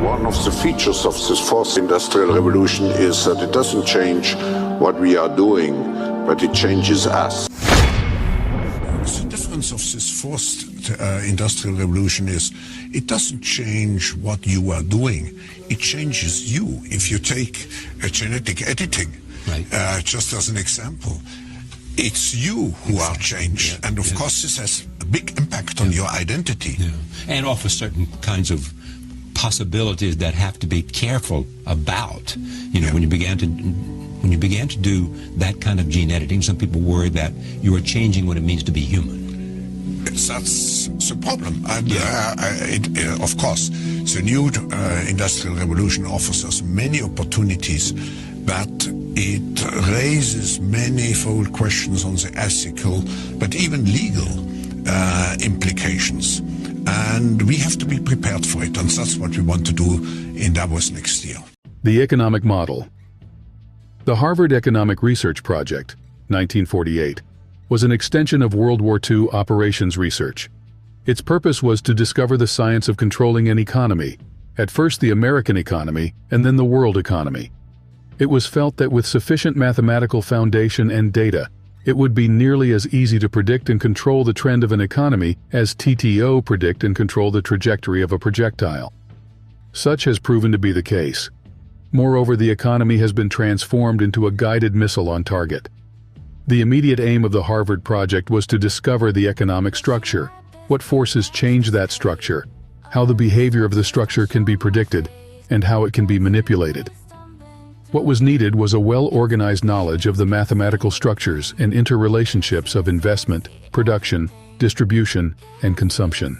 One of the features of this fourth industrial revolution is that it doesn't change what we are doing, but it changes us. The difference of this fourth industrial revolution is it doesn't change what you are doing, it changes you. If you take genetic editing, right. Just as an example, it's you who are changed, and of course this has a big impact on your identity. And offers certain kinds of possibilities that have to be careful about. You know, when you began to do that kind of gene editing, some people worry that you are changing what it means to be human. That's the problem. And of course, the new industrial revolution offers us many opportunities, but it raises manifold questions on the ethical, but even legal implications. And we have to be prepared for it, and that's what we want to do in Davos next year. The economic model. The Harvard Economic Research Project, 1948, was an extension of World War II operations research. Its purpose was to discover the science of controlling an economy, at first the American economy and then the world economy. It was felt that with sufficient mathematical foundation and data, it would be nearly as easy to predict and control the trend of an economy as TTO predict and control the trajectory of a projectile. Such has proven to be the case. Moreover, the economy has been transformed into a guided missile on target. The immediate aim of the Harvard project was to discover the economic structure, what forces change that structure, how the behavior of the structure can be predicted, and how it can be manipulated. What was needed was a well-organized knowledge of the mathematical structures and interrelationships of investment, production, distribution, and consumption.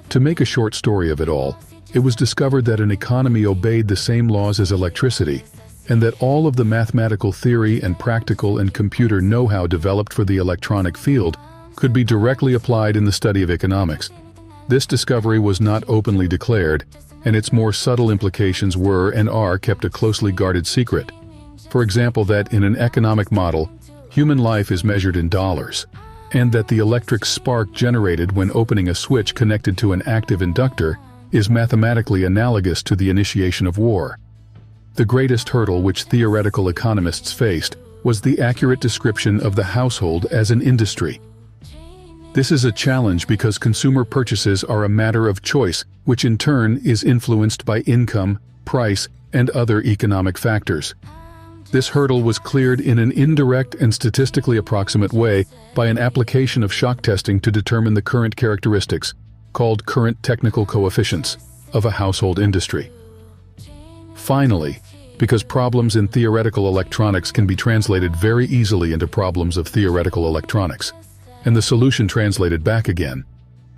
To make a short story of it all, it was discovered that an economy obeyed the same laws as electricity, and that all of the mathematical theory and practical and computer know-how developed for the electronic field could be directly applied in the study of economics. This discovery was not openly declared, and its more subtle implications were and are kept a closely guarded secret. For example, that in an economic model, human life is measured in dollars, and that the electric spark generated when opening a switch connected to an active inductor is mathematically analogous to the initiation of war. The greatest hurdle which theoretical economists faced was the accurate description of the household as an industry. This is a challenge because consumer purchases are a matter of choice, which in turn is influenced by income, price, and other economic factors. This hurdle was cleared in an indirect and statistically approximate way by an application of shock testing to determine the current characteristics, called current technical coefficients, of a household industry. Finally, because problems in theoretical electronics can be translated very easily into problems of theoretical electronics, and the solution translated back again,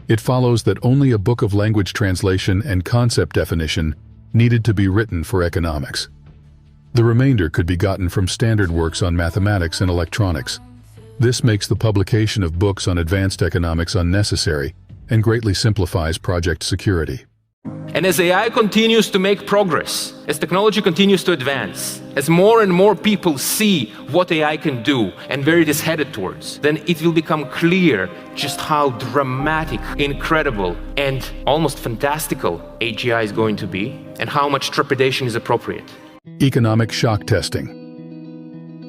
it follows that only a book of language translation and concept definition needed to be written for economics. The remainder could be gotten from standard works on mathematics and electronics. This makes the publication of books on advanced economics unnecessary and greatly simplifies project security. And as AI continues to make progress, as technology continues to advance, as more and more people see what AI can do and where it is headed towards, then it will become clear just how dramatic, incredible, and almost fantastical AGI is going to be, and how much trepidation is appropriate. Economic shock testing.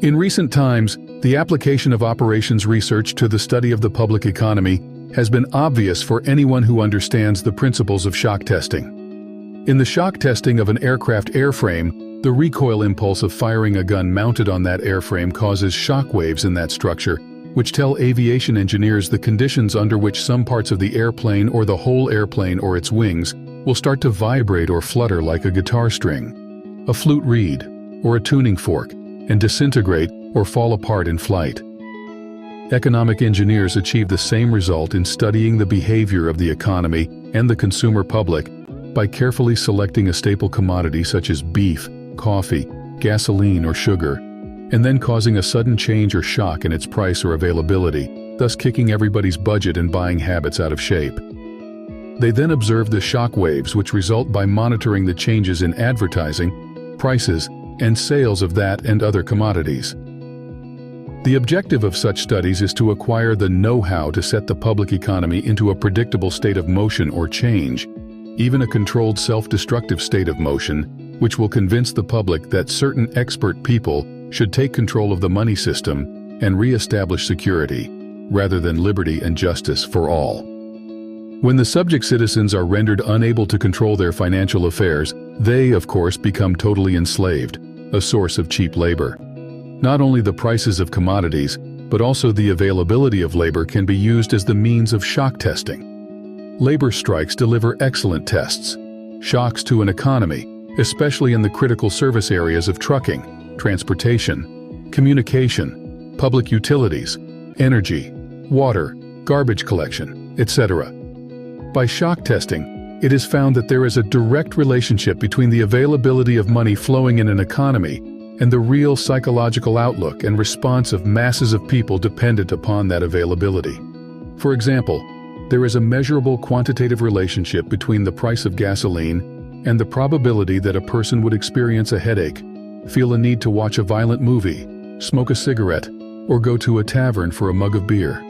In recent times, the application of operations research to the study of the public economy has been obvious for anyone who understands the principles of shock testing. In the shock testing of an aircraft airframe, the recoil impulse of firing a gun mounted on that airframe causes shock waves in that structure, which tell aviation engineers the conditions under which some parts of the airplane or the whole airplane or its wings will start to vibrate or flutter like a guitar string, a flute reed, or a tuning fork, and disintegrate or fall apart in flight. Economic engineers achieve the same result in studying the behavior of the economy and the consumer public by carefully selecting a staple commodity such as beef, coffee, gasoline, or sugar, and then causing a sudden change or shock in its price or availability, thus kicking everybody's budget and buying habits out of shape. They then observe the shock waves which result by monitoring the changes in advertising, prices, and sales of that and other commodities. The objective of such studies is to acquire the know-how to set the public economy into a predictable state of motion or change, even a controlled self-destructive state of motion, which will convince the public that certain expert people should take control of the money system and re-establish security, rather than liberty and justice for all. When the subject citizens are rendered unable to control their financial affairs, they, of course, become totally enslaved, a source of cheap labor. Not only the prices of commodities, but also the availability of labor can be used as the means of shock testing. Labor strikes deliver excellent tests. Shocks to an economy, especially in the critical service areas of trucking, transportation, communication, public utilities, energy, water, garbage collection, etc. By shock testing, it is found that there is a direct relationship between the availability of money flowing in an economy and the real psychological outlook and response of masses of people dependent upon that availability. For example, there is a measurable quantitative relationship between the price of gasoline and the probability that a person would experience a headache, feel a need to watch a violent movie, smoke a cigarette, or go to a tavern for a mug of beer.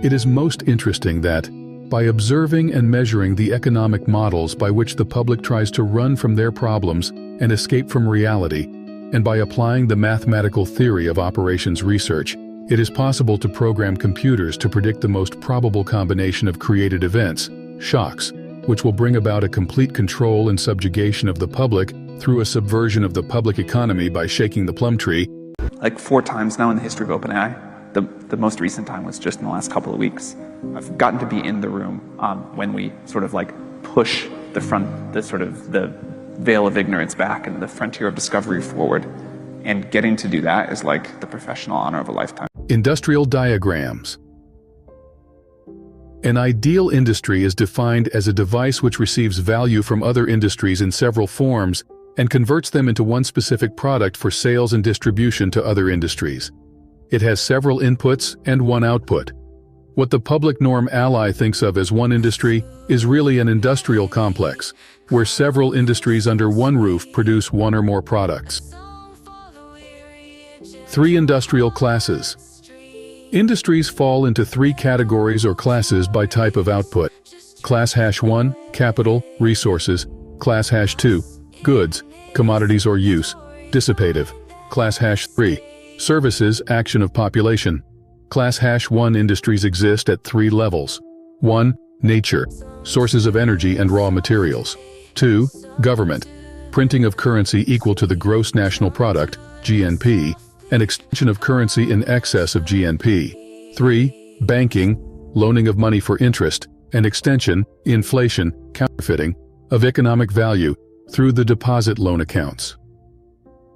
It is most interesting that, by observing and measuring the economic models by which the public tries to run from their problems and escape from reality, and by applying the mathematical theory of operations research, it is possible to program computers to predict the most probable combination of created events, shocks, which will bring about a complete control and subjugation of the public through a subversion of the public economy by shaking the plum tree. Like 4 times now in the history of OpenAI. The most recent time was just in the last couple of weeks. I've gotten to be in the room when we sort of like push the veil of ignorance back and the frontier of discovery forward. And getting to do that is like the professional honor of a lifetime. Industrial diagrams. An ideal industry is defined as a device which receives value from other industries in several forms and converts them into one specific product for sales and distribution to other industries. It has several inputs and one output. What the public norm ally thinks of as one industry is really an industrial complex, where several industries under one roof produce one or more products. 3 industrial classes. Industries fall into 3 categories or classes by type of output. Class #1, capital, resources. Class #2, goods, commodities or use, dissipative. Class #3, services, action of population. Class #1 industries exist at 3 levels. 1. Nature, sources of energy and raw materials. 2. Government, printing of currency equal to the gross national product, GNP, and extension of currency in excess of GNP. 3. Banking, loaning of money for interest, and extension, inflation, counterfeiting, of economic value through the deposit loan accounts.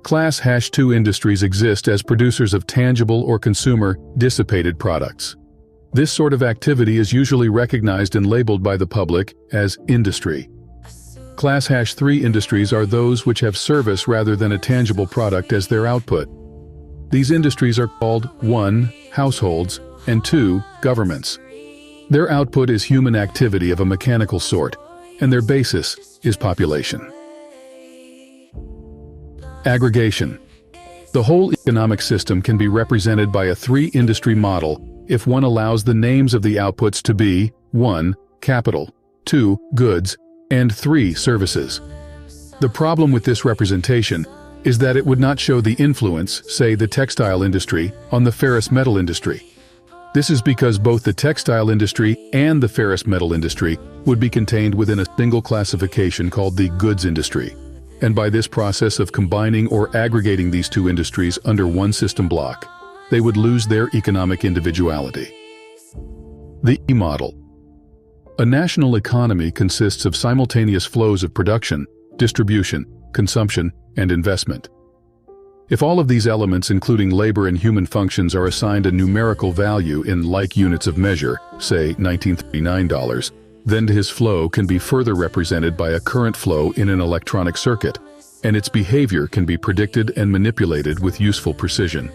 Class #2 industries exist as producers of tangible or consumer, dissipated products. This sort of activity is usually recognized and labeled by the public as industry. Class #3 industries are those which have service rather than a tangible product as their output. These industries are called 1. Households, and 2. Governments. Their output is human activity of a mechanical sort, and their basis is population. Aggregation. The whole economic system can be represented by a 3-industry model if one allows the names of the outputs to be 1. Capital, 2. Goods, and 3. Services. The problem with this representation is that it would not show the influence, say the textile industry, on the ferrous metal industry. This is because both the textile industry and the ferrous metal industry would be contained within a single classification called the goods industry. And by this process of combining or aggregating these 2 industries under one system block, they would lose their economic individuality. The E-model. A national economy consists of simultaneous flows of production, distribution, consumption, and investment. If all of these elements, including labor and human functions, are assigned a numerical value in like units of measure, say $1939, then his flow can be further represented by a current flow in an electronic circuit, and its behavior can be predicted and manipulated with useful precision.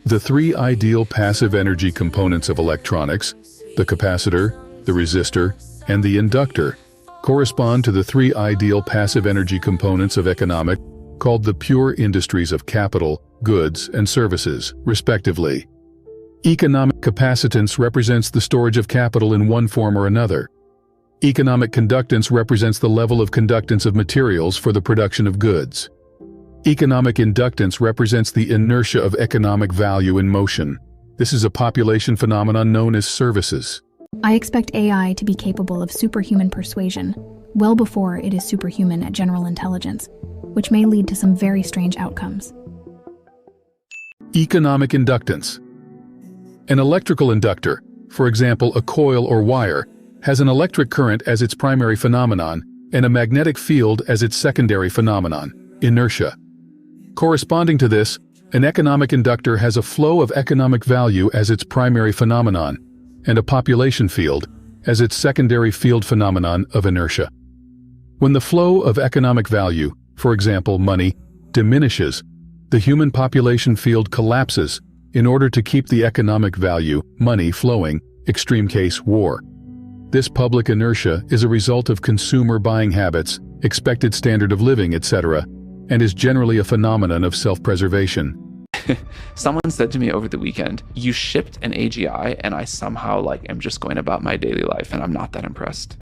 The 3 ideal passive energy components of electronics, the capacitor, the resistor, and the inductor, correspond to the 3 ideal passive energy components of economic, called the pure industries of capital, goods, and services, respectively. Economic capacitance represents the storage of capital in one form or another. Economic conductance represents the level of conductance of materials for the production of goods. Economic inductance represents the inertia of economic value in motion. This is a population phenomenon known as services. I expect AI to be capable of superhuman persuasion well before it is superhuman at general intelligence, which may lead to some very strange outcomes. Economic inductance. An electrical inductor, for example a coil or wire, has an electric current as its primary phenomenon and a magnetic field as its secondary phenomenon, inertia. Corresponding to this, an economic inductor has a flow of economic value as its primary phenomenon and a population field as its secondary field phenomenon of inertia. When the flow of economic value, for example money, diminishes, the human population field collapses in order to keep the economic value, money, flowing, extreme case war. This public inertia is a result of consumer buying habits, expected standard of living, etc., and is generally a phenomenon of self-preservation. Someone said to me over the weekend, you shipped an AGI and I somehow am just going about my daily life and I'm not that impressed.